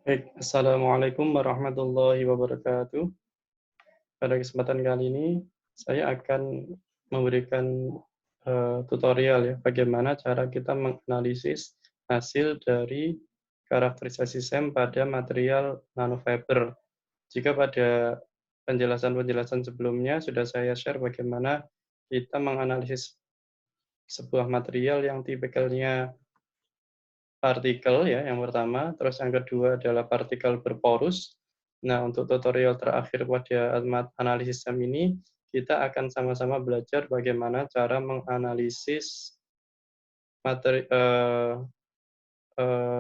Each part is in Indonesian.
Baik, Assalamualaikum warahmatullahi wabarakatuh. Pada kesempatan kali ini, saya akan memberikan tutorial ya, bagaimana cara kita menganalisis hasil dari karakterisasi SEM pada material nanofiber. Jika pada penjelasan-penjelasan sebelumnya sudah saya share bagaimana kita menganalisis sebuah material yang tipikalnya partikel ya yang pertama, terus yang kedua adalah partikel berporus. Nah, untuk tutorial terakhir pada analisis SEM ini, kita akan sama-sama belajar bagaimana cara menganalisis materi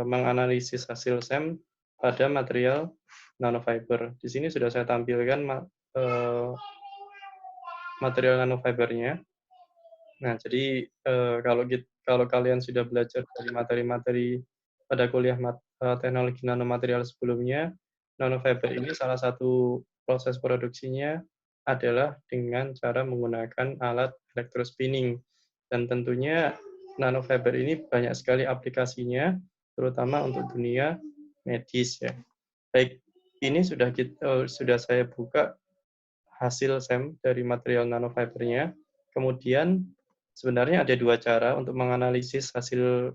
menganalisis hasil SEM pada material nanofiber. Di sini sudah saya tampilkan material nanofibernya. Nah, jadi kalau kalian sudah belajar dari materi-materi pada kuliah teknologi nanomaterial sebelumnya, nanofiber ini salah satu proses produksinya adalah dengan cara menggunakan alat electrospinning. Dan tentunya nanofiber ini banyak sekali aplikasinya, terutama untuk dunia medis ya. Baik, ini sudah saya buka hasil SEM dari material nanofibernya. Kemudian sebenarnya ada dua cara untuk menganalisis hasil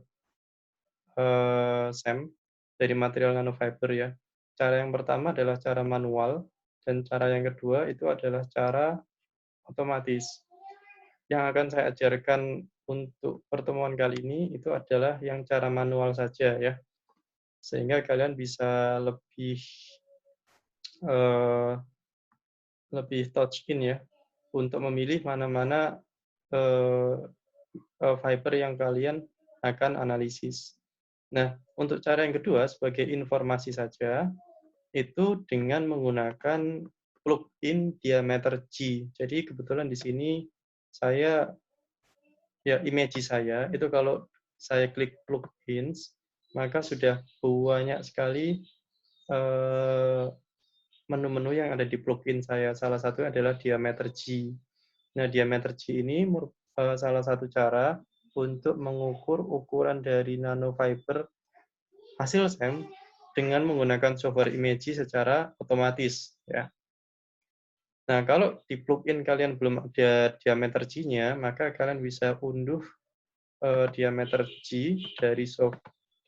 SEM dari material nanofiber ya. Cara yang pertama adalah cara manual, dan cara yang kedua itu adalah cara otomatis. Yang akan saya ajarkan untuk pertemuan kali ini itu adalah yang cara manual saja ya, sehingga kalian bisa eh, lebih touch in ya untuk memilih mana-mana eh, fiber yang kalian akan analisis. Nah, untuk cara yang kedua, sebagai informasi saja, itu dengan menggunakan plugin diameter G. Jadi kebetulan di sini saya, ya image saya, itu kalau saya klik plugins, maka sudah banyak sekali menu-menu yang ada di plugin saya. Salah satunya adalah diameter G. Nah, diameter G ini salah satu cara untuk mengukur ukuran dari nanofiber hasil SEM dengan menggunakan software image secara otomatis ya. Nah, kalau di plugin kalian belum ada diameter G-nya, maka kalian bisa unduh diameter G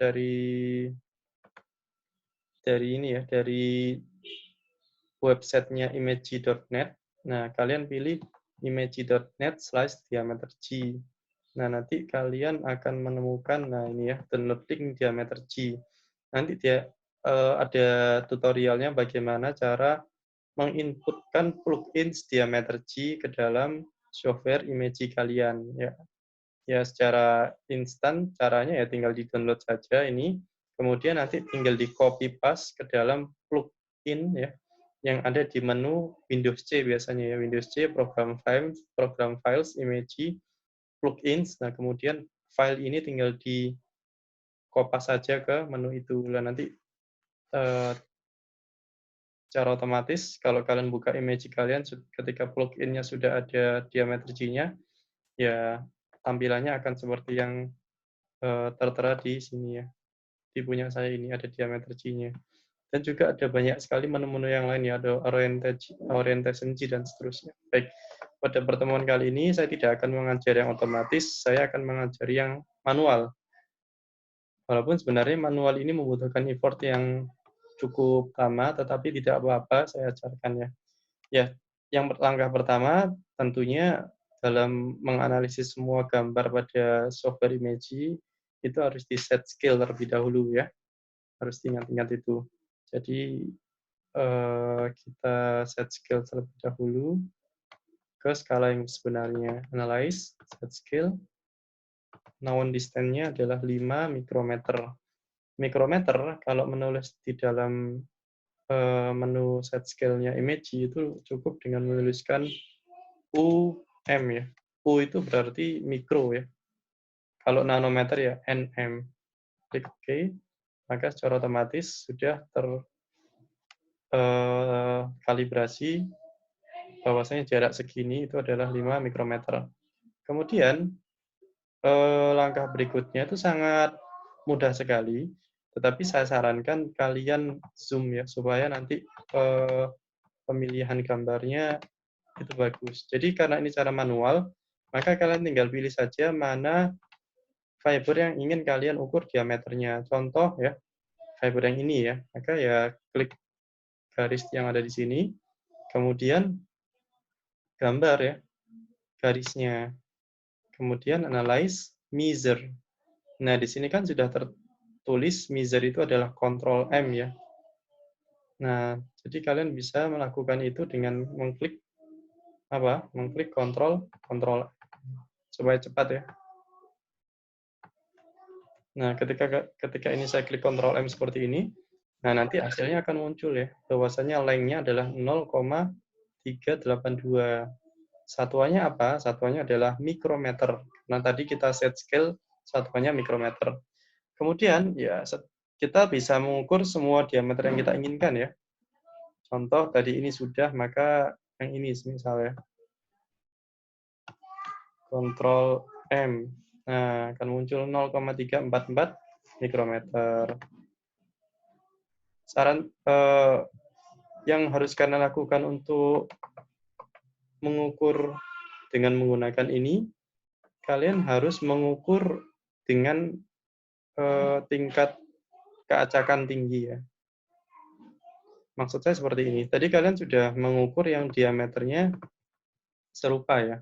dari ini ya, dari websitenya image.net. Nah, kalian pilih image.net/diameter G. Nah, nanti kalian akan menemukan, nah ini ya, download link diameter G. Nanti dia ada tutorialnya bagaimana cara menginputkan plugin diameter G ke dalam software image kalian. Ya, ya secara instan caranya ya tinggal di-download saja ini. Kemudian nanti tinggal di-copy paste ke dalam plugin ya yang ada di menu Windows C biasanya ya, Windows C, program files, image, plugins. Nah, kemudian file ini tinggal di kopas saja ke menu itu. Nah, nanti secara otomatis kalau kalian buka image kalian ketika pluginnya sudah ada diameter G-nya, ya tampilannya akan seperti yang tertera di sini ya. Di punya saya ini ada diameter G-nya. Dan juga ada banyak sekali menu-menu yang lain ya, ada orientation G dan seterusnya. Baik, pada pertemuan kali ini saya tidak akan mengajar yang otomatis, saya akan mengajari yang manual. Walaupun sebenarnya manual ini membutuhkan effort yang cukup lama, tetapi tidak apa-apa saya ajarkan ya. Ya, yang langkah pertama tentunya dalam menganalisis semua gambar pada software image itu harus di set scale terlebih dahulu ya, harus diingat-ingat itu. Jadi kita set scale terlebih dahulu ke skala yang sebenarnya. Analyze, set scale, known distance-nya adalah 5 mikrometer. Mikrometer kalau menulis di dalam menu set scale-nya image itu cukup dengan menuliskan UM ya. U itu berarti mikro ya. Kalau nanometer ya NM. Klik OK, maka secara otomatis sudah terkalibrasi bahwasanya jarak segini itu adalah 5 mikrometer. Kemudian langkah berikutnya itu sangat mudah sekali. Tetapi saya sarankan kalian zoom ya, supaya nanti pemilihan gambarnya itu bagus. Jadi karena ini cara manual, maka kalian tinggal pilih saja mana fiber yang ingin kalian ukur diameternya. Contoh ya, fiber yang ini ya. Maka ya klik garis yang ada di sini, kemudian gambar ya garisnya. Kemudian analyze measure. Nah, di sini kan sudah tertulis measure itu adalah Ctrl M ya. Nah, jadi kalian bisa melakukan itu dengan mengklik apa? Mengklik Ctrl supaya cepat ya. Nah, ketika ini saya klik Ctrl M seperti ini, nah nanti hasilnya akan muncul ya. Bahwasanya length-nya adalah 0,382. Satuannya apa? Satuannya adalah mikrometer. Nah, tadi kita set scale satuannya mikrometer. Kemudian ya kita bisa mengukur semua diameter yang kita inginkan ya. Contoh tadi ini sudah, maka yang ini misalnya Ctrl M. Nah, akan muncul 0,344 mikrometer. Saran yang harus kalian lakukan untuk mengukur dengan menggunakan ini, kalian harus mengukur dengan tingkat keacakan tinggi ya. Maksud saya seperti ini. Tadi kalian sudah mengukur yang diameternya serupa ya.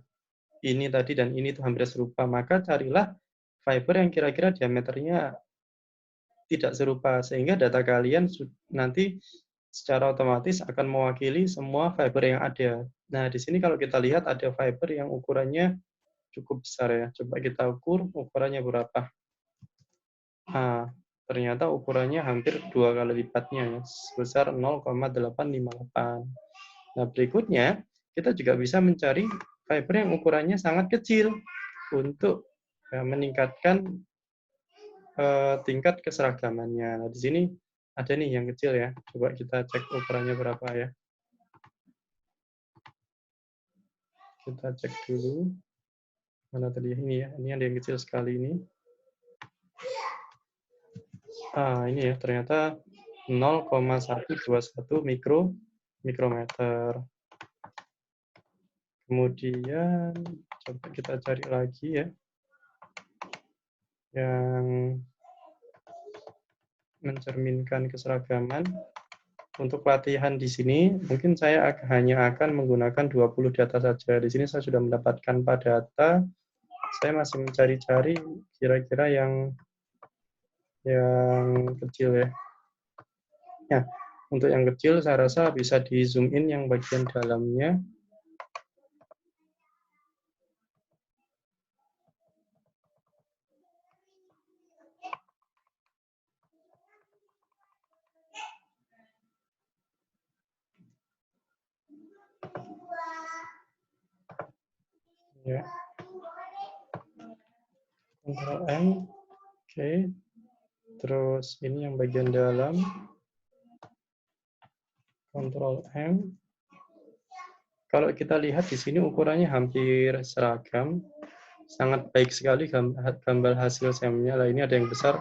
Ini tadi dan ini tuh hampir serupa. Maka carilah fiber yang kira-kira diameternya tidak serupa. Sehingga data kalian nanti secara otomatis akan mewakili semua fiber yang ada. Nah, di sini kalau kita lihat ada fiber yang ukurannya cukup besar ya. Coba kita ukur ukurannya berapa. Nah, ternyata ukurannya hampir 2 kali lipatnya ya, sebesar 0,858. Nah, berikutnya kita juga bisa mencari fiber yang ukurannya sangat kecil untuk meningkatkan tingkat keseragamannya. Nah, di sini ada nih yang kecil ya. Coba kita cek ukurannya berapa ya. Kita cek dulu. Mana tadi ini ya. Ini ada yang kecil sekali ini. Ini ya, ternyata 0,121 mikrometer. Kemudian coba kita cari lagi ya, yang mencerminkan keseragaman. Untuk latihan di sini, mungkin saya hanya akan menggunakan 20 data saja. Di sini saya sudah mendapatkan 4 data. Saya masih mencari-cari kira-kira yang kecil ya. Ya, untuk yang kecil saya rasa bisa di zoom in yang bagian dalamnya. Ya. Ctrl M. Oke. Terus ini yang bagian dalam. Ctrl M. Kalau kita lihat di sini ukurannya hampir seragam. Sangat baik sekali gambar hasil SEM-nya. Lah ini ada yang besar.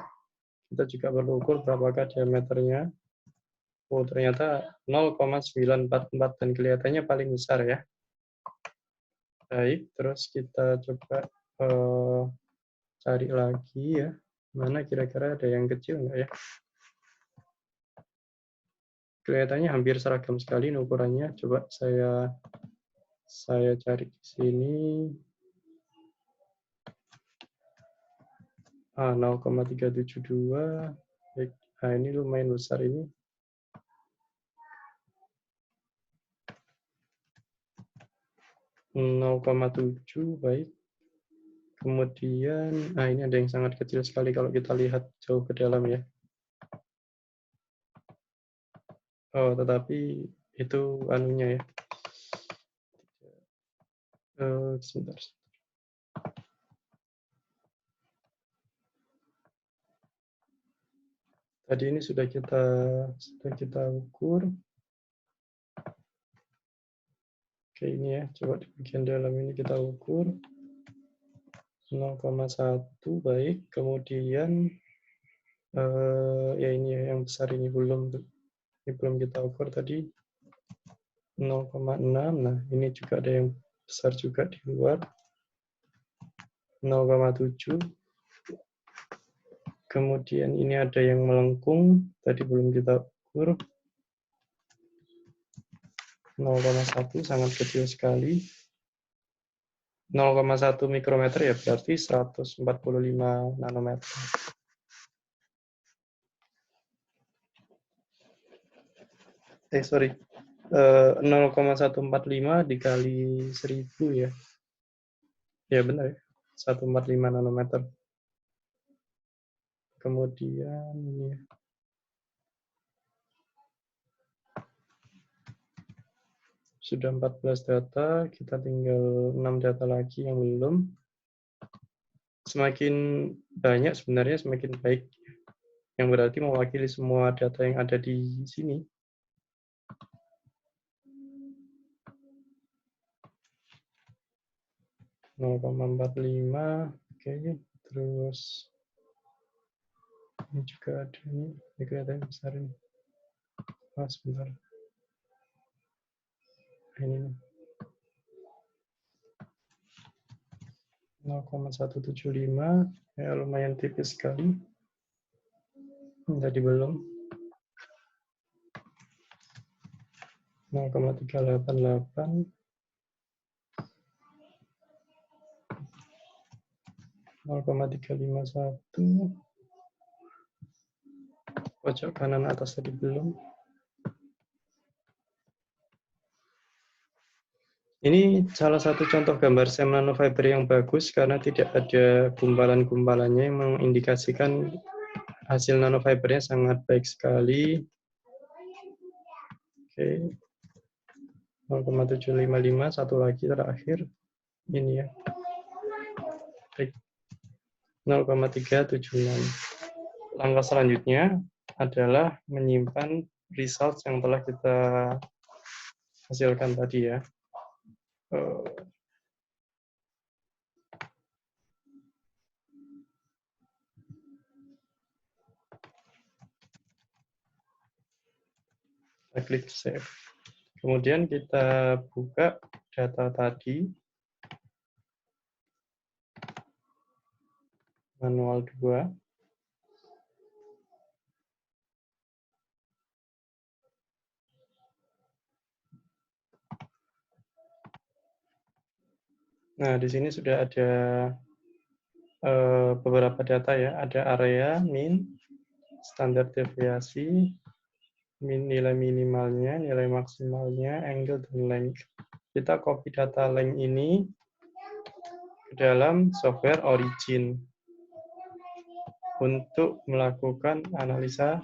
Kita juga perlu ukur berapakah diameternya. Oh, ternyata 0,944 dan kelihatannya paling besar ya. Baik, terus kita coba cari lagi ya. Mana kira-kira ada yang kecil nggak ya? Kelihatannya hampir seragam sekali ukurannya. Coba saya cari di sini. 0,372. Baik. Nah, ini lumayan besar ini. 0,7, baik. Kemudian, ini ada yang sangat kecil sekali kalau kita lihat jauh ke dalam ya. Oh, tetapi itu anunya ya. Sebentar. Tadi ini sudah kita ukur. Oke, ini ya, coba di bagian dalam ini kita ukur. 0,1, baik. Kemudian Ya ini ya, yang besar ini belum kita ukur tadi 0,6. Nah, ini juga ada yang besar juga di luar 0,7. Kemudian ini ada yang melengkung, tadi belum kita ukur 0,1, sangat kecil sekali. 0,1 mikrometer ya berarti 145 nanometer. Sorry, 0,145 dikali 1000 ya. Ya benar ya, 145 nanometer. Kemudian ini sudah 14 data, kita tinggal 6 data lagi yang belum. Semakin banyak sebenarnya semakin baik, yang berarti mewakili semua data yang ada di sini. .45, oke, terus ini juga ada ini kelihatan besar ini. Sebentar, ini 0,175, ya lumayan tipis sekali. Tadi belum 0,388, 0,351, pojok kanan atas tadi belum. Ini salah satu contoh gambar SEM nanofiber yang bagus karena tidak ada gumpalan-gumpalannya yang mengindikasikan hasil nanofibernya sangat baik sekali. Oke, 0,755, satu lagi terakhir. Ini ya. 0,376. Langkah selanjutnya adalah menyimpan results yang telah kita hasilkan tadi ya. Kita klik save. Kemudian kita buka data tadi, manual 2. Nah, di sini sudah ada beberapa data ya. Ada area, min, standar deviasi, nilai minimalnya, nilai maksimalnya, angle, dan length. Kita copy data length ini ke dalam software Origin untuk melakukan analisa